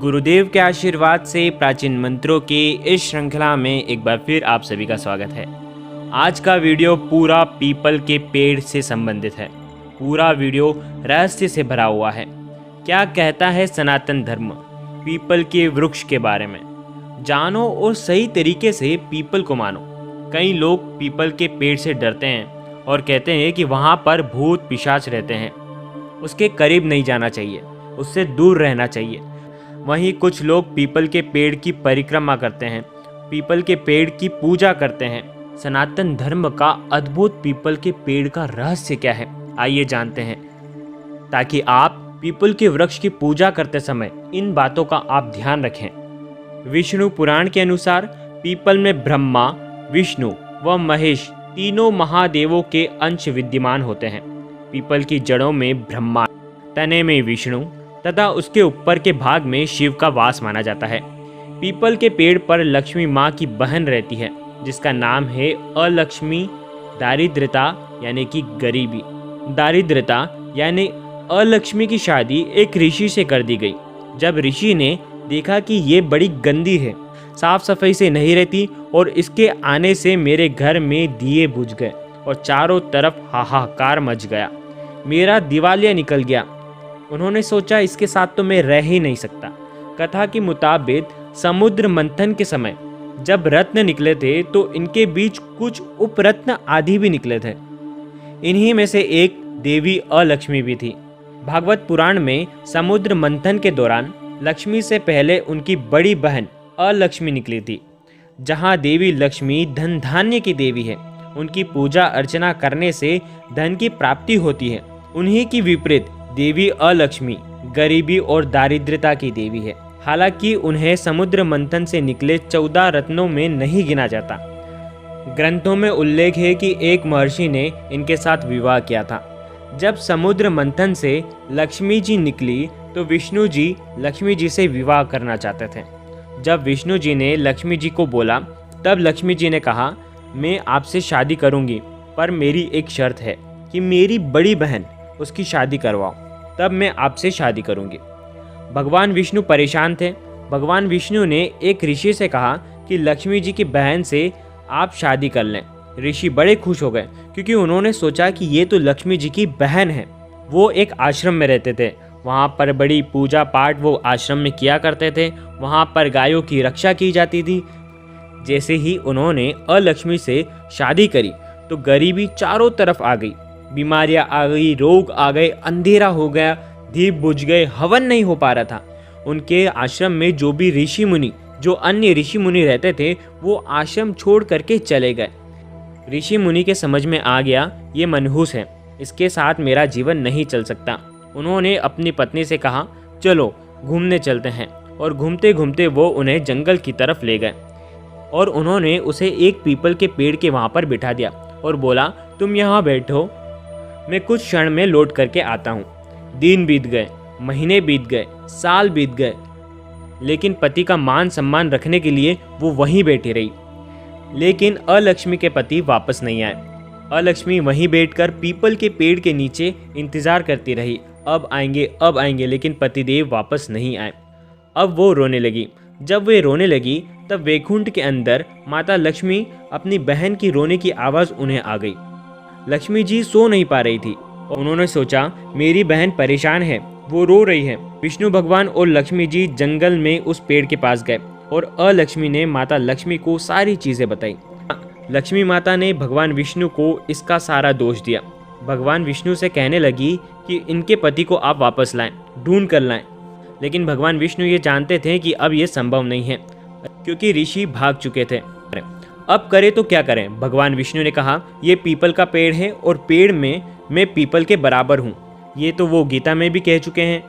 गुरुदेव के आशीर्वाद से प्राचीन मंत्रों के इस श्रृंखला में एक बार फिर आप सभी का स्वागत है। आज का वीडियो पूरा पीपल के पेड़ से संबंधित है। पूरा वीडियो रहस्य से भरा हुआ है। क्या कहता है सनातन धर्म पीपल के वृक्ष के बारे में, जानो और सही तरीके से पीपल को मानो। कई लोग पीपल के पेड़ से डरते हैं और कहते हैं कि वहाँ पर भूत पिशाच रहते हैं, उसके करीब नहीं जाना चाहिए, उससे दूर रहना चाहिए। वहीं कुछ लोग पीपल के पेड़ की परिक्रमा करते हैं, पीपल के पेड़ की पूजा करते हैं। सनातन धर्म का अद्भुत पीपल के पेड़ का रहस्य क्या है, आइए जानते हैं, ताकि आप पीपल के वृक्ष की पूजा करते समय इन बातों का आप ध्यान रखें। विष्णु पुराण के अनुसार पीपल में ब्रह्मा, विष्णु व महेश तीनों महादेवों के अंश विद्यमान होते हैं। पीपल की जड़ों में ब्रह्मा, तने में विष्णु तथा उसके ऊपर के भाग में शिव का वास माना जाता है। पीपल के पेड़ पर लक्ष्मी माँ की बहन रहती है, जिसका नाम है अलक्ष्मी। दारिद्रता यानी कि गरीबी, दारिद्रता यानी अलक्ष्मी की शादी एक ऋषि से कर दी गई। जब ऋषि ने देखा कि ये बड़ी गंदी है, साफ सफाई से नहीं रहती और इसके आने से मेरे घर में दिए बुझ गए और चारों तरफ हाहाकार मच गया, मेरा दिवालिया निकल गया। उन्होंने सोचा इसके साथ तो मैं रह ही नहीं सकता। कथा के मुताबिक समुद्र मंथन के समय जब रत्न निकले थे तो इनके बीच कुछ उपरत्न आदि भी निकले थे। इन्हीं में से एक देवी अलक्ष्मी भी थी। भागवत पुराण में समुद्र मंथन के दौरान लक्ष्मी से पहले उनकी बड़ी बहन अलक्ष्मी निकली थी। जहाँ देवी लक्ष्मी धन धान्य की देवी है, उनकी पूजा अर्चना करने से धन की प्राप्ति होती है। उन्हीं की विपरीत देवी अलक्ष्मी गरीबी और दारिद्रता की देवी है। हालांकि उन्हें समुद्र मंथन से निकले 14 रत्नों में नहीं गिना जाता। ग्रंथों में उल्लेख है कि एक महर्षि ने इनके साथ विवाह किया था। जब समुद्र मंथन से लक्ष्मी जी निकली तो विष्णु जी लक्ष्मी जी से विवाह करना चाहते थे। जब विष्णु जी ने लक्ष्मी जी को बोला, तब लक्ष्मी जी ने कहा, मैं आपसे शादी करूंगी, पर मेरी एक शर्त है कि मेरी बड़ी बहन उसकी शादी करवाओ, तब मैं आपसे शादी करूंगी। भगवान विष्णु परेशान थे। भगवान विष्णु ने एक ऋषि से कहा कि लक्ष्मी जी की बहन से आप शादी कर लें। ऋषि बड़े खुश हो गए, क्योंकि उन्होंने सोचा कि ये तो लक्ष्मी जी की बहन है। वो एक आश्रम में रहते थे, वहाँ पर बड़ी पूजा पाठ वो आश्रम में किया करते थे। वहाँ पर गायों की रक्षा की जाती थी। जैसे ही उन्होंने अलक्ष्मी से शादी करी तो गरीबी चारों तरफ आ गई, बीमारियां आ गई, रोग आ गए, अंधेरा हो गया, दीप बुझ गए, हवन नहीं हो पा रहा था। उनके आश्रम में जो भी ऋषि मुनि, जो अन्य ऋषि मुनि रहते थे, वो आश्रम छोड़ करके चले गए। ऋषि मुनि के समझ में आ गया ये मनहूस है, इसके साथ मेरा जीवन नहीं चल सकता। उन्होंने अपनी पत्नी से कहा, चलो घूमने चलते हैं। और घूमते घूमते वो उन्हें जंगल की तरफ ले गए और उन्होंने उसे एक पीपल के पेड़ के वहाँ पर बिठा दिया और बोला, तुम यहाँ बैठो, मैं कुछ क्षण में लौट करके आता हूँ। दिन बीत गए, महीने बीत गए, साल बीत गए, लेकिन पति का मान सम्मान रखने के लिए वो वहीं बैठी रही। लेकिन अलक्ष्मी के पति वापस नहीं आए। अलक्ष्मी वहीं बैठकर पीपल के पेड़ के नीचे इंतजार करती रही, अब आएंगे, लेकिन पतिदेव वापस नहीं आए। अब वो रोने लगी। जब वे रोने लगी तब वैकुंठ के अंदर माता लक्ष्मी अपनी बहन की रोने की आवाज़ उन्हें आ गई। लक्ष्मी जी सो नहीं पा रही थी और उन्होंने सोचा मेरी बहन परेशान है, वो रो रही है। विष्णु भगवान और लक्ष्मी जी जंगल में उस पेड़ के पास गए और अलक्ष्मी ने माता लक्ष्मी को सारी चीज़ें बताई। लक्ष्मी माता ने भगवान विष्णु को इसका सारा दोष दिया। भगवान विष्णु से कहने लगी कि इनके पति को आप वापस लाएं, ढूंढ कर लाएं। लेकिन भगवान विष्णु ये जानते थे कि अब ये संभव नहीं है, क्योंकि ऋषि भाग चुके थे। अब करें तो क्या करें। भगवान विष्णु ने कहा, ये पीपल का पेड़ है और पेड़ में मैं पीपल के बराबर हूँ। ये तो वो गीता में भी कह चुके हैं।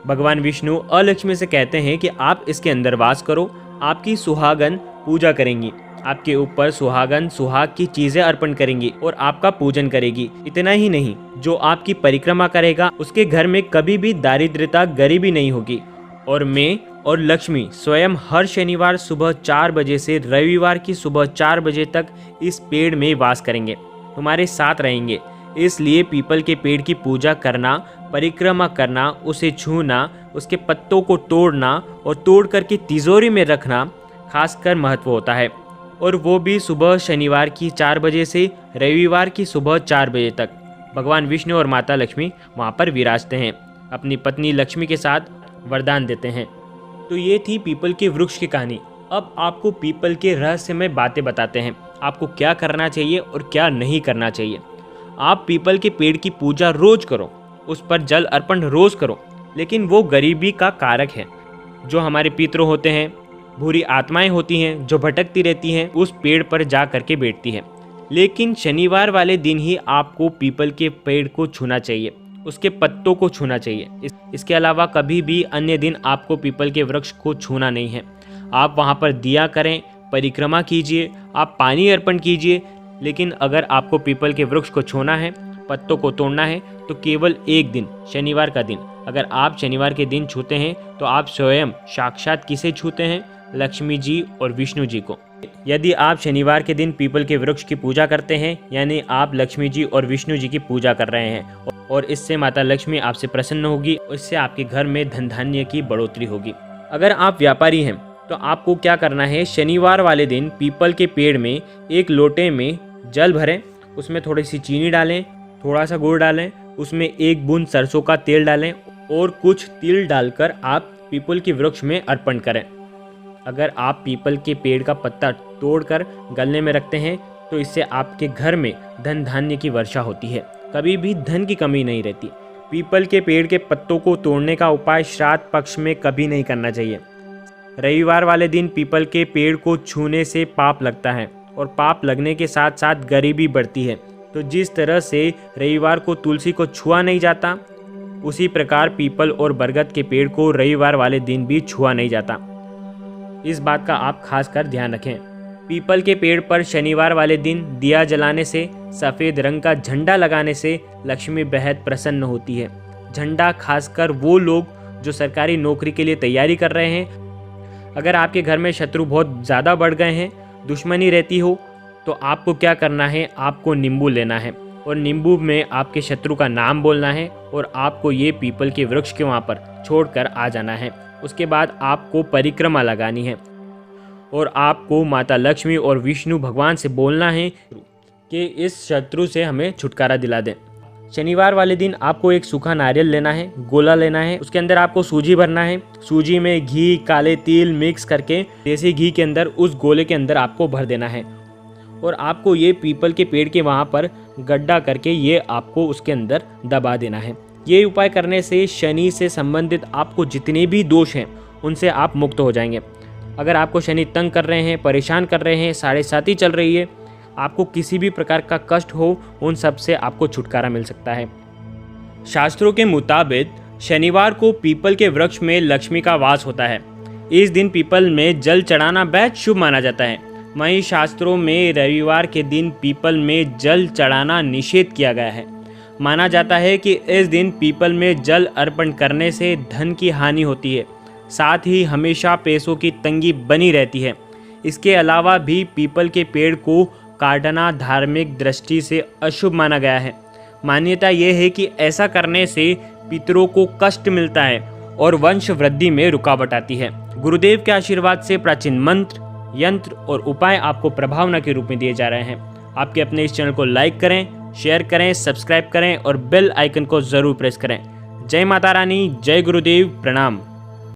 भगवान विष्णु अलक्ष्मी से कहते हैं कि आप इसके अंदर वास करो, आपकी सुहागन पूजा करेंगी, आपके ऊपर सुहागन सुहाग की चीज़ें अर्पण करेंगी और आपका पूजन करेगी। इतना ही नहीं, जो आपकी परिक्रमा करेगा उसके घर में कभी भी दारिद्रता गरीबी नहीं होगी। और मैं और लक्ष्मी स्वयं हर शनिवार सुबह 4 बजे से रविवार की सुबह 4 बजे तक इस पेड़ में वास करेंगे, तुम्हारे साथ रहेंगे। इसलिए पीपल के पेड़ की पूजा करना परिक्रमा करना, उसे छूना, उसके पत्तों को तोड़ना और तोड़ करके तिजोरी में रखना खासकर महत्व होता है। और वो भी सुबह शनिवार की 4 बजे से रविवार की सुबह 4 बजे तक। भगवान विष्णु और माता लक्ष्मी वहाँ पर विराजते हैं, अपनी पत्नी लक्ष्मी के साथ वरदान देते हैं। तो ये थी पीपल के वृक्ष की कहानी। अब आपको पीपल के रहस्यमय बातें बताते हैं, आपको क्या करना चाहिए और क्या नहीं करना चाहिए। आप पीपल के पेड़ की पूजा रोज करो, उस पर जल अर्पण रोज करो, लेकिन वो गरीबी का कारक है। जो हमारे पितृ होते हैं, बुरी आत्माएं होती हैं जो भटकती रहती हैं, उस पेड़ पर जा करके बैठती है। लेकिन शनिवार वाले दिन ही आपको पीपल के पेड़ को छूना चाहिए, उसके पत्तों को छूना चाहिए। इसके अलावा कभी भी अन्य दिन आपको पीपल के वृक्ष को छूना नहीं है। आप वहाँ पर दिया करें, परिक्रमा कीजिए, आप पानी अर्पण कीजिए, लेकिन अगर आपको पीपल के वृक्ष को छूना है, पत्तों को तोड़ना है, तो केवल एक दिन, शनिवार का दिन। अगर आप शनिवार के दिन छूते हैं तो आप स्वयं साक्षात किसे छूते हैं? लक्ष्मी जी और विष्णु जी को। यदि आप शनिवार के दिन पीपल के वृक्ष की पूजा करते हैं, यानी आप लक्ष्मी जी और विष्णु जी की पूजा कर रहे हैं, और इससे माता लक्ष्मी आपसे प्रसन्न होगी, इससे आपके घर में धन धान्य की बढ़ोतरी होगी। अगर आप व्यापारी हैं तो आपको क्या करना है? शनिवार वाले दिन पीपल के पेड़ में एक लोटे में जल भरें, उसमें थोड़ी सी चीनी डालें, थोड़ा सा गुड़ डालें, उसमें 1 बूंद सरसों का तेल डालें और कुछ तिल डालकर आप पीपल के वृक्ष में अर्पण करें। अगर आप पीपल के पेड़ का पत्ता तोड़कर गलने में रखते हैं तो इससे आपके घर में धन धान्य की वर्षा होती है, कभी भी धन की कमी नहीं रहती। पीपल के पेड़ के पत्तों को तोड़ने का उपाय श्राद्ध पक्ष में कभी नहीं करना चाहिए। रविवार वाले दिन पीपल के पेड़ को छूने से पाप लगता है, और पाप लगने के साथ साथ गरीबी बढ़ती है। तो जिस तरह से रविवार को तुलसी को छुआ नहीं जाता, उसी प्रकार पीपल और बरगद के पेड़ को रविवार वाले दिन भी छुआ नहीं जाता। इस बात का आप खास कर ध्यान रखें। पीपल के पेड़ पर शनिवार वाले दिन दिया जलाने से, सफ़ेद रंग का झंडा लगाने से लक्ष्मी बेहद प्रसन्न होती है। झंडा खासकर वो लोग जो सरकारी नौकरी के लिए तैयारी कर रहे हैं। अगर आपके घर में शत्रु बहुत ज़्यादा बढ़ गए हैं, दुश्मनी रहती हो, तो आपको क्या करना है? आपको नींबू लेना है और नींबू में आपके शत्रु का नाम बोलना है, और आपको ये पीपल के वृक्ष के वहाँ पर छोड़कर आ जाना है। उसके बाद आपको परिक्रमा लगानी है और आपको माता लक्ष्मी और विष्णु भगवान से बोलना है कि इस शत्रु से हमें छुटकारा दिला दें। शनिवार वाले दिन आपको एक सूखा नारियल लेना है, गोला लेना है, उसके अंदर आपको सूजी भरना है। सूजी में घी, काले तिल मिक्स करके देसी घी के अंदर उस गोले के अंदर आपको भर देना है, और आपको ये पीपल के पेड़ के वहाँ पर गड्ढा करके ये आपको उसके अंदर दबा देना है। ये उपाय करने से शनि से संबंधित आपको जितने भी दोष हैं उनसे आप मुक्त हो जाएंगे। अगर आपको शनि तंग कर रहे हैं, परेशान कर रहे हैं, 7.5 चल रही है, आपको किसी भी प्रकार का कष्ट हो, उन सब से आपको छुटकारा मिल सकता है। शास्त्रों के मुताबिक शनिवार को पीपल के वृक्ष में लक्ष्मी का वास होता है। इस दिन पीपल में जल चढ़ाना बेहद शुभ माना जाता है। वहीं शास्त्रों में रविवार के दिन पीपल में जल चढ़ाना निषेध किया गया है। माना जाता है कि इस दिन पीपल में जल अर्पण करने से धन की हानि होती है, साथ ही हमेशा पैसों की तंगी बनी रहती है। इसके अलावा भी पीपल के पेड़ को काटना धार्मिक दृष्टि से अशुभ माना गया है। मान्यता यह है कि ऐसा करने से पितरों को कष्ट मिलता है और वंश वृद्धि में रुकावट आती है। गुरुदेव के आशीर्वाद से प्राचीन मंत्र, यंत्र और उपाय आपको प्रभावना के रूप में दिए जा रहे हैं। आपके अपने इस चैनल को लाइक करें, शेयर करें, सब्सक्राइब करें और बेल आइकन को जरूर प्रेस करें। जय माता रानी, जय गुरुदेव, प्रणाम।